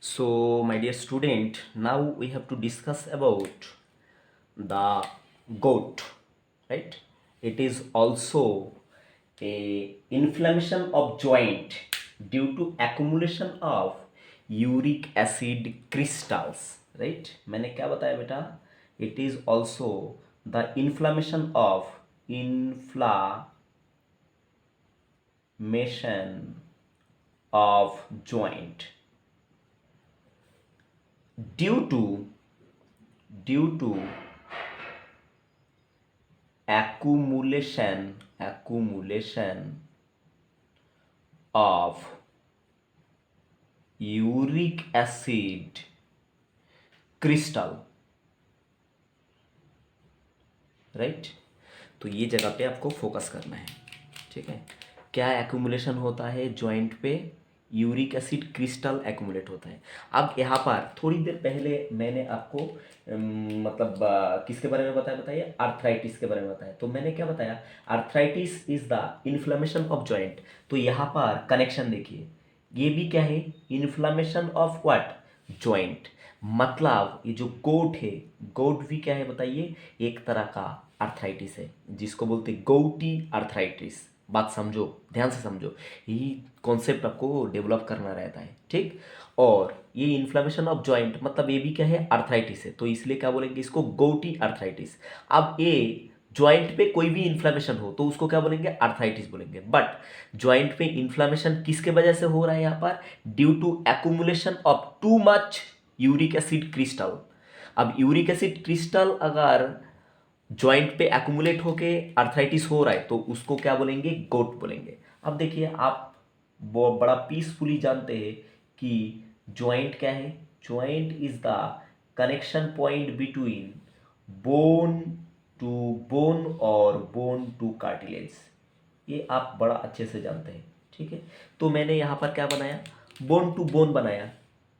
So, my dear student, now we have to discuss about the gout, right? It is also a inflammation of joint due to accumulation of uric acid crystals, right? मैंने क्या बताया बेटा? It is also the inflammation of joint due to accumulation of uric acid crystal, right. तो ये जगह पे आपको focus करना है, ठीक है। क्या एक्यूमुलेशन होता है जॉइंट पे? यूरिक एसिड क्रिस्टल एक्यूमुलेट होता है। अब यहाँ पर थोड़ी देर पहले मैंने आपको मतलब किसके बारे में बताइए, आर्थराइटिस के बारे में बताया। तो मैंने क्या बताया? Arthritis is the inflammation of joint. तो यहाँ पर कनेक्शन देखिए, ये भी क्या है? Inflammation of what? जॉइंट। मतलब ये जो गोट है, गोट भी क्या है बताइए? एक तरह का आर्थराइटिस है, जिसको बोलते हैं गouty आर्थराइटिस। बात समझो, ध्यान से समझो, यही कॉन्सेप्ट आपको डेवलप करना रहता है, ठीक। और ये इन्फ्लेमेशन ऑफ जॉइंट मतलब ये भी क्या है? आर्थराइटिस है। तो इसलिए क्या बोलेंगे इसको? गouty आर्थराइटिस। अब ये ज्वाइंट पे कोई भी इन्फ्लेमेशन हो तो उसको क्या बोलेंगे? आर्थराइटिस बोलेंगे। बट ज्वाइंट पे इन्फ्लेमेशन किसके वजह से हो रहा है यहाँ पर? Due to accumulation of too much uric acid crystal. अब यूरिक एसिड क्रिस्टल अगर ज्वाइंट पे एक्यूमुलेट होके आर्थराइटिस हो रहा है तो उसको क्या बोलेंगे? गोट बोलेंगे। अब देखिए, आप बड़ा पीसफुली जानते हैं कि ज्वाइंट क्या है? Joint is the connection point between bone to bone और बोन टू कार्टिलेज। ये आप बड़ा अच्छे से जानते हैं, ठीक है। तो मैंने यहाँ पर क्या बनाया? बोन टू बोन बनाया,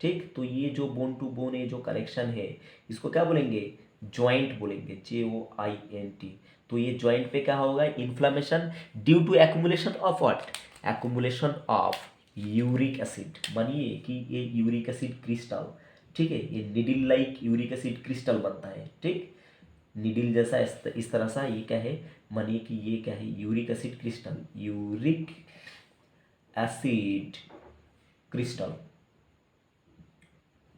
ठीक। तो ये जो बोन टू बोन है, जो कनेक्शन है, इसको क्या बोलेंगे? जॉइंट बोलेंगे, JOINT। तो ये जॉइंट पे क्या होगा? Inflammation due to accumulation of what? Accumulation of uric acid. मानिए कि ये यूरिक एसिड क्रिस्टल, ठीक है, ये needle like uric acid crystal बनता है, ठीक। निडिल जैसा इस तरह सा ये क्या है? मानिए कि ये क्या है? Uric acid crystal, uric acid crystal,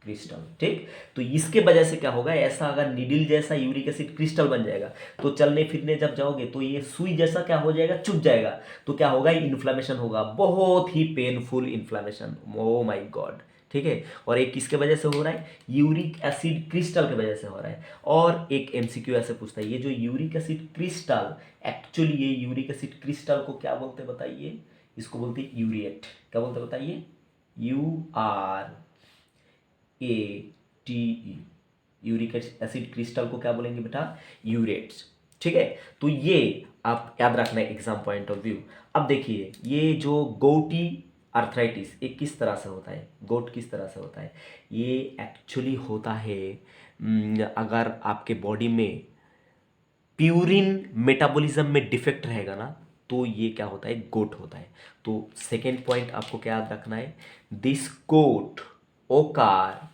crystal, ठीक। तो इसके वजह से क्या होगा? ऐसा अगर निडिल जैसा यूरिक एसिड क्रिस्टल बन जाएगा तो चलने फिरने जब जाओगे तो ये सुई जैसा क्या हो जाएगा? चुभ जाएगा। तो क्या होगा? इन्फ्लेमेशन होगा, बहुत ही painful inflammation. Oh my God, ठीक है। और एक किसके वजह से हो रहा है? यूरिक एसिड क्रिस्टल की वजह से हो रहा है। और एक MCQ ऐसे पूछता है, ये जो यूरिक एसिड क्रिस्टल, एक्चुअली ये यूरिक एसिड क्रिस्टल को क्या बोलते बताइए? इसको बोलते हैं यूरिएट। क्या बोलते बताइए? URATE। यूरिक एसिड क्रिस्टल को क्या बोलेंगे बेटा? यूरेट्स, ठीक है। तो ये आप याद रखना है एग्जाम पॉइंट ऑफ व्यू। अब देखिए, ये जो गouty आर्थराइटिस ये किस तरह से होता है? गोट किस तरह से होता है? ये एक्चुअली होता है अगर आपके बॉडी में प्यूरिन मेटाबॉलिज्म में डिफेक्ट रहेगा ना, तो ये क्या होता है? गोट होता है। तो सेकेंड पॉइंट आपको क्या याद रखना है? This gout occur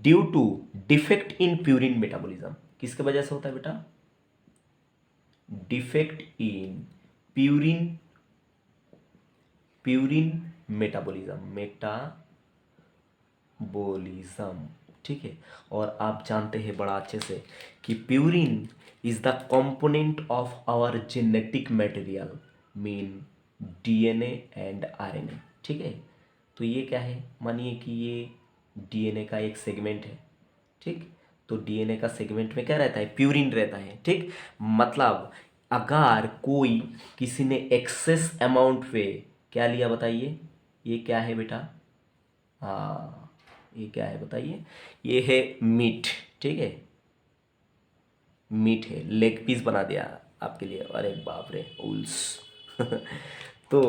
due to defect in purine metabolism. किसके वजह से होता है बेटा? डिफेक्ट इन प्यूरिन मेटाबॉलिज्म, ठीक है। और आप जानते हैं बड़ा अच्छे से कि purine is the component of our genetic material, mean DNA and RNA, ठीक है। तो ये क्या है? मानिए कि ये DNA का एक सेगमेंट है, ठीक। तो DNA का सेगमेंट में क्या रहता है? प्यूरिन रहता है, ठीक। मतलब अगर कोई किसी ने एक्सेस अमाउंट पे क्या लिया बताइए? ये क्या है बेटा? हाँ, ये क्या है बताइए? ये है मीट, ठीक है। मीट है, लेग पीस बना दिया आपके लिए। अरे बाप रे, उल्स तो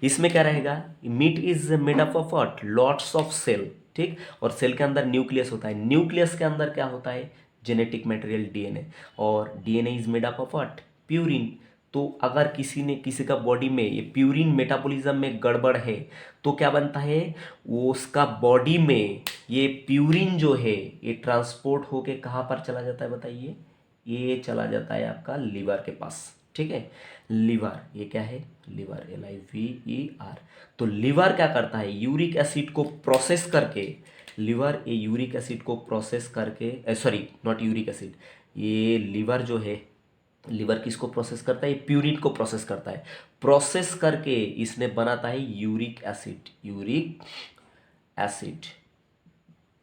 इसमें क्या रहेगा? Meat is made up of what? Lots of cell, ठीक। और सेल के अंदर न्यूक्लियस होता है। न्यूक्लियस के अंदर क्या होता है? Genetic material DNA। और DNA is made up of what? Purine. तो अगर किसी का बॉडी में ये प्यूरिन मेटाबॉलिज्म में गड़बड़ है तो क्या बनता है, वो उसका बॉडी में ये प्यूरिन जो है ये ट्रांसपोर्ट होके कहाँ पर चला जाता है बताइए, ये चला जाता है आपका लीवर के पास। ठीक है, लीवर, ये क्या है, लीवर, LIVER। तो लीवर क्या करता है, यूरिक एसिड को प्रोसेस करके, लीवर ये यूरिक एसिड को प्रोसेस करके, सॉरी नॉट यूरिक एसिड, ये लीवर जो है, लीवर किसको प्रोसेस करता है, प्यूरिन को प्रोसेस करता है, प्रोसेस करके इसने बनाता है यूरिक एसिड, यूरिक एसिड।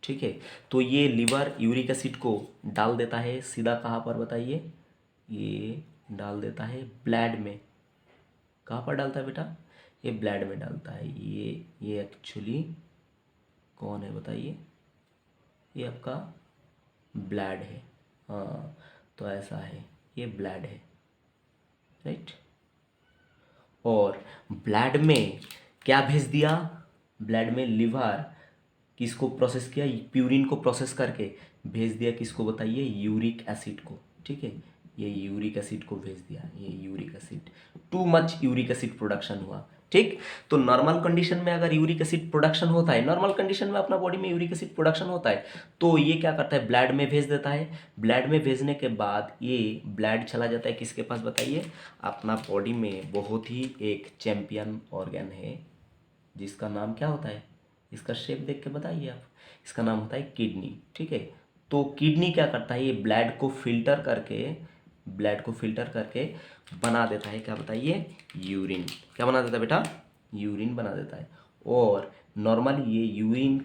ठीक है, तो ये लीवर यूरिक एसिड को डाल देता है सीधा कहाँ पर बताइए, ये डाल देता है ब्लड में। कहाँ पर डालता है बेटा, ये ब्लड में डालता है। ये एक्चुअली कौन है बताइए, ये आपका ब्लड है। हाँ, तो ऐसा है, ये ब्लड है, राइट। और ब्लड में क्या भेज दिया, ब्लड में लीवर किसको प्रोसेस किया, प्यूरिन को प्रोसेस करके भेज दिया किसको बताइए, यूरिक एसिड को। ठीक है, ये यूरिक एसिड को भेज दिया, ये uric acid, to much uric acid production हुआ। ठीक, तो नॉर्मल कंडीशन में अगर यूरिक एसिड प्रोडक्शन होता है, नॉर्मल कंडीशन में अपना बॉडी में यूरिक एसिड प्रोडक्शन होता है, तो ये क्या करता है, ब्लड में भेज देता है। ब्लड में भेजने के बाद ये ब्लड चला जाता है किसके पास बताइए, अपना बॉडी में बहुत ही एक चैंपियन ऑर्गन है जिसका नाम क्या होता है, इसका शेप देख के बताइए आप, इसका नाम होता है किडनी। ठीक है, तो किडनी क्या करता है, ये ब्लड को फिल्टर करके, ब्लड को फिल्टर करके बना देता है क्या बताइए, यूरिन। क्या बना देता है बेटा, यूरिन बना देता है। और नॉर्मली ये यूरिन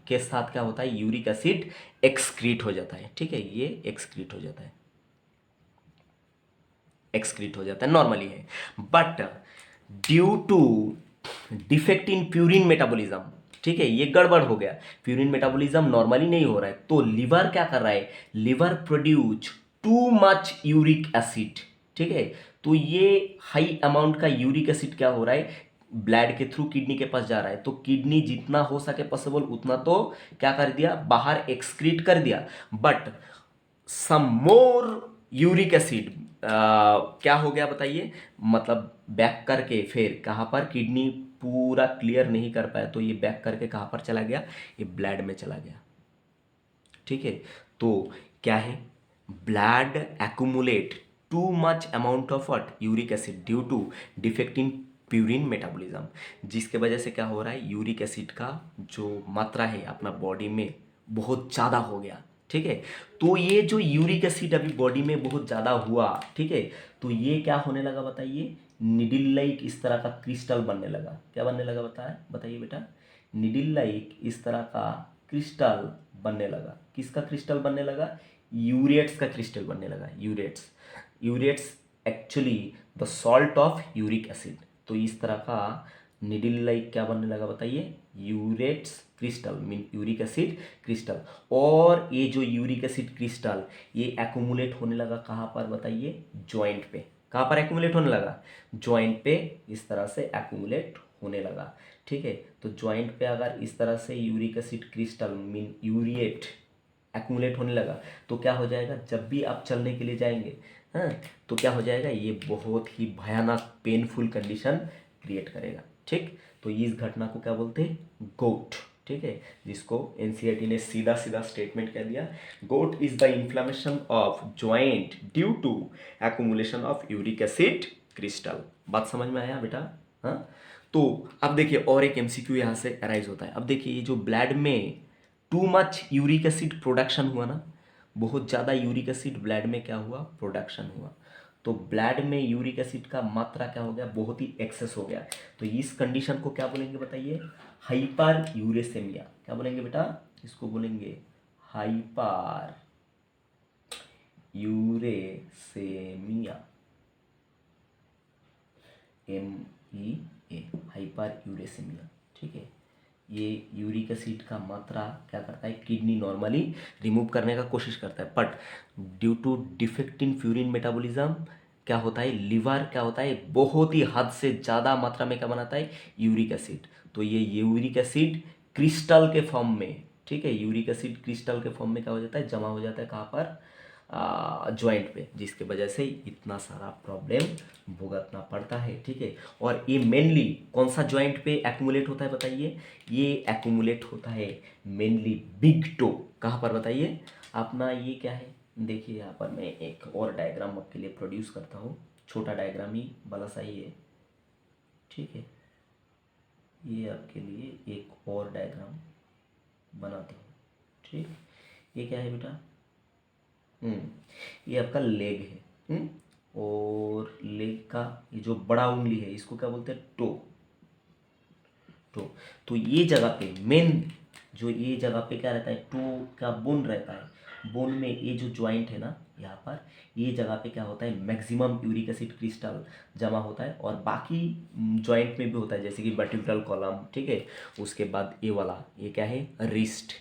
के साथ क्या होता है, यूरिक एसिड एक्सक्रीट हो जाता है। ठीक है, ये एक्सक्रीट हो जाता है, एक्सक्रीट हो जाता है, नॉर्मली है। But due to defect in purine metabolism, ठीक है, ये गड़बड़ हो गया, प्यूरिन मेटाबॉलिज्म नॉर्मली नहीं हो रहा है, तो लीवर क्या कर रहा है, liver produce too much uric acid. ठीक है, तो ये हाई अमाउंट का यूरिक एसिड क्या हो रहा है, ब्लड के थ्रू किडनी के पास जा रहा है, तो किडनी जितना हो सके पॉसिबल उतना तो क्या कर दिया, बाहर एक्सक्रीट कर दिया। But some more uric acid क्या हो गया बताइए, मतलब बैक करके फिर कहाँ पर, किडनी पूरा क्लियर नहीं कर पाया तो ये बैक करके कहाँ पर चला गया, ये ब्लड में चला गया। ठीक है, तो क्या है, blood accumulate too much amount of what, uric acid due to defect in purine metabolism, जिसके वजह से क्या हो रहा है, यूरिक एसिड का जो मात्रा है अपना बॉडी में बहुत ज़्यादा हो गया। ठीक है, तो ये जो यूरिक एसिड अभी बॉडी में बहुत ज़्यादा हुआ, ठीक है, तो ये क्या होने लगा बताइए, निडिल लाइक इस तरह का क्रिस्टल बनने लगा। क्या बनने लगा बताइए बेटा, निडिल लाइक इस तरह का क्रिस्टल बनने लगा। किसका क्रिस्टल बनने लगा, यूरेट्स का क्रिस्टल बनने लगा। Urates actually the salt of uric acid. तो इस तरह का निडिल लाइक क्या बनने लगा बताइए, urates crystal mean uric acid crystal. और ये जो यूरिक एसिड क्रिस्टल ये एक्यूमुलेट होने लगा कहाँ पर बताइए, जॉइंट पे। कहाँ पर एक्यूमुलेट होने लगा, जॉइंट पे इस तरह से एक्यूमुलेट होने लगा। ठीक है, तो जॉइंट पे अगर इस तरह से uric acid crystal mean urate accumulate होने लगा तो क्या हो जाएगा, जब भी आप चलने के लिए जाएंगे, हाँ, तो क्या हो जाएगा, ये बहुत ही भयानक पेनफुल कंडीशन क्रिएट करेगा। ठीक, तो इस घटना को क्या बोलते हैं, गोट। ठीक है, जिसको एनसीईआरटी ने सीधा सीधा स्टेटमेंट कह दिया, gout is the inflammation of joint due to accumulation of uric acid crystal. बात समझ में आया बेटा, हाँ। तो अब देखिए और एक एमसीक्यू यहाँ से अराइज होता है। अब देखिए ये जो ब्लड में to much uric acid production हुआ ना, बहुत ज़्यादा यूरिक एसिड ब्लड में क्या हुआ, प्रोडक्शन हुआ, तो ब्लड में यूरिक एसिड का मात्रा क्या हो गया, बहुत ही एक्सेस हो गया। तो इस कंडीशन को क्या बोलेंगे बताइए, हाइपर यूरेसेमिया। क्या बोलेंगे बेटा, इसको बोलेंगे हाइपर यूरेसेमिया, MEA, हाइपर यूरेसेमिया। ठीक है, ये यूरिक एसिड का मात्रा क्या करता है, किडनी नॉर्मली रिमूव करने का कोशिश करता है, but due to defect in purine metabolism क्या होता है, लिवर क्या होता है, बहुत ही हद से ज़्यादा मात्रा में क्या बनाता है, यूरिक एसिड। तो ये यूरिक एसिड क्रिस्टल के फॉर्म में, ठीक है, यूरिक एसिड क्रिस्टल के फॉर्म में क्या हो जाता है, जमा हो जाता है कहाँ पर, जॉइंट पे, जिसके वजह से इतना सारा प्रॉब्लम भुगतना पड़ता है। ठीक है, और ये मेनली कौन सा जॉइंट पे एक्यूमुलेट होता है बताइए? ये एक्यूमुलेट होता है मेनली बिग टो। कहाँ पर बताइए? अपना ये क्या है, देखिए यहाँ पर मैं एक और डायग्राम आपके लिए प्रोड्यूस करता हूँ, छोटा डायग्राम ही बड़ा सा ही है। ठीक है, ये आपके लिए एक और डायग्राम बनाता हूँ। ठीक, ये क्या है बेटा? ये आपका लेग है। और लेग का ये जो बड़ा उंगली है इसको क्या बोलते हैं? टो। टो। तो ये जगह पे मेन जो ये जगह पे क्या रहता है, टो का बोन रहता है। बोन में ये जो ज्वाइंट है ना, यहाँ पर ये जगह पे क्या होता है, मैक्सिमम यूरिक एसिड क्रिस्टल जमा होता है। और बाकी ज्वाइंट में भी होता है, जैसे कि वर्टिब्रल कॉलम। ठीक है, उसके बाद ये वाला ये क्या है, रिस्ट।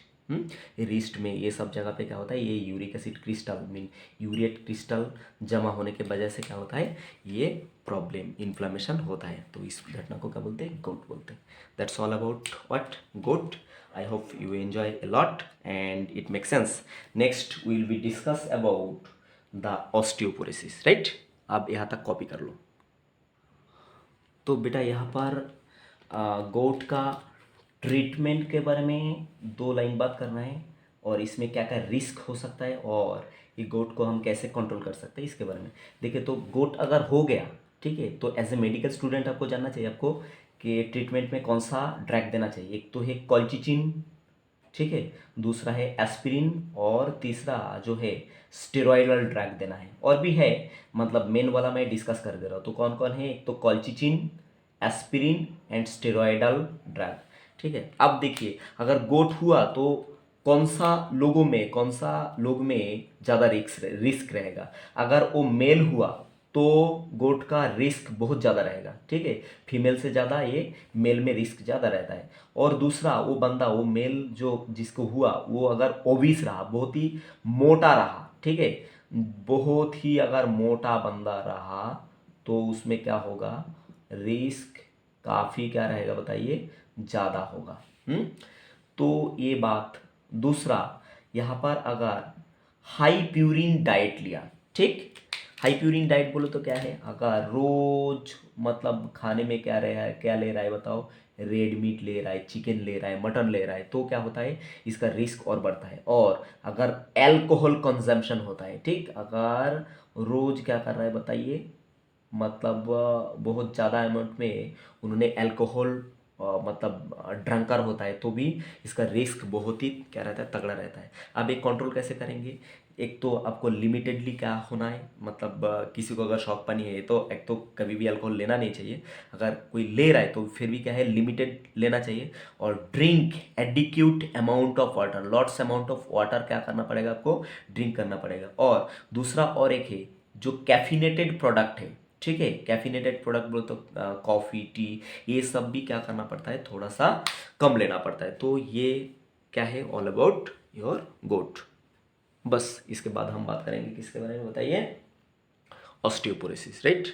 रिस्ट में ये सब जगह पे क्या होता है, ये uric acid crystal mean urate crystal जमा होने के वजह से क्या होता है, ये प्रॉब्लम इन्फ्लामेशन होता है। तो इस घटना को क्या बोलते हैं? गोट बोलते हैं। That's all about what gout. I hope you enjoy a lot and it makes sense. Next we will be discuss about the osteoporosis, right? आप यहाँ तक कॉपी कर लो। तो बेटा यहाँ पर गोट का ट्रीटमेंट के बारे में 2 लाइन बात करना है, और इसमें क्या क्या रिस्क हो सकता है, और ये गोट को हम कैसे कंट्रोल कर सकते हैं इसके बारे में। देखिए, तो गोट अगर हो गया, ठीक है, तो एज ए मेडिकल स्टूडेंट आपको जानना चाहिए आपको कि ट्रीटमेंट में कौन सा ड्रग देना चाहिए। एक तो है कॉल्चिचिन, ठीक है, दूसरा है एस्पिरिन, और तीसरा जो है स्टेरॉयडल ड्रग देना है। और भी है, मतलब मेन वाला मैं डिस्कस कर दे रहा हूँ। तो कौन कौन है? एक तो कॉल्चिचिन, एस्पिरिन एंड स्टेरॉयडल ड्रग। ठीक है, अब देखिए अगर गोट हुआ तो कौन सा लोग में ज़्यादा रिस्क रहेगा। अगर वो मेल हुआ तो गोट का रिस्क बहुत ज़्यादा रहेगा। ठीक है, फीमेल से ज़्यादा ये मेल में रिस्क ज़्यादा रहता है। और दूसरा वो बंदा, वो मेल जो जिसको हुआ, वो अगर ओबीस रहा, बहुत ही मोटा रहा, ठीक है, बहुत ही अगर मोटा बंदा रहा, तो उसमें क्या होगा, रिस्क काफ़ी क्या रहेगा बताइए, ज़्यादा होगा। तो ये बात। दूसरा, यहाँ पर अगर हाई प्यूरिन डाइट लिया, ठीक, हाई प्यूरिन डाइट बोलो तो क्या है, अगर रोज मतलब खाने में क्या रहा है, क्या ले रहा है बताओ, रेड मीट ले रहा है, चिकन ले रहा है, मटन ले रहा है, तो क्या होता है, इसका रिस्क और बढ़ता है। और अगर एल्कोहल कंजम्पशन होता है, ठीक, अगर रोज क्या कर रहा है बताइए, मतलब बहुत ज़्यादा अमाउंट में उन्होंने अल्कोहल मतलब ड्रंकर होता है, तो भी इसका रिस्क बहुत ही क्या रहता है, तगड़ा रहता है। अब एक कंट्रोल कैसे करेंगे? एक तो आपको लिमिटेडली क्या होना है, मतलब किसी को अगर शौक पानी है तो एक तो कभी भी अल्कोहल लेना नहीं चाहिए। अगर कोई ले रहा है तो फिर भी क्या है, लिमिटेड लेना चाहिए। और drink adequate amount of water, lots amount of water क्या करना पड़ेगा आपको, ड्रिंक करना पड़ेगा। और दूसरा और एक है जो कैफिनेटेड प्रोडक्ट है, ठीक है, कैफिनेटेड प्रोडक्ट बोलो तो कॉफ़ी, टी, ये सब भी क्या करना पड़ता है, थोड़ा सा कम लेना पड़ता है। तो ये क्या है, ऑल अबाउट योर गोट। बस इसके बाद हम बात करेंगे किसके बारे में बताइए, ऑस्टियोपोरोसिस, राइट।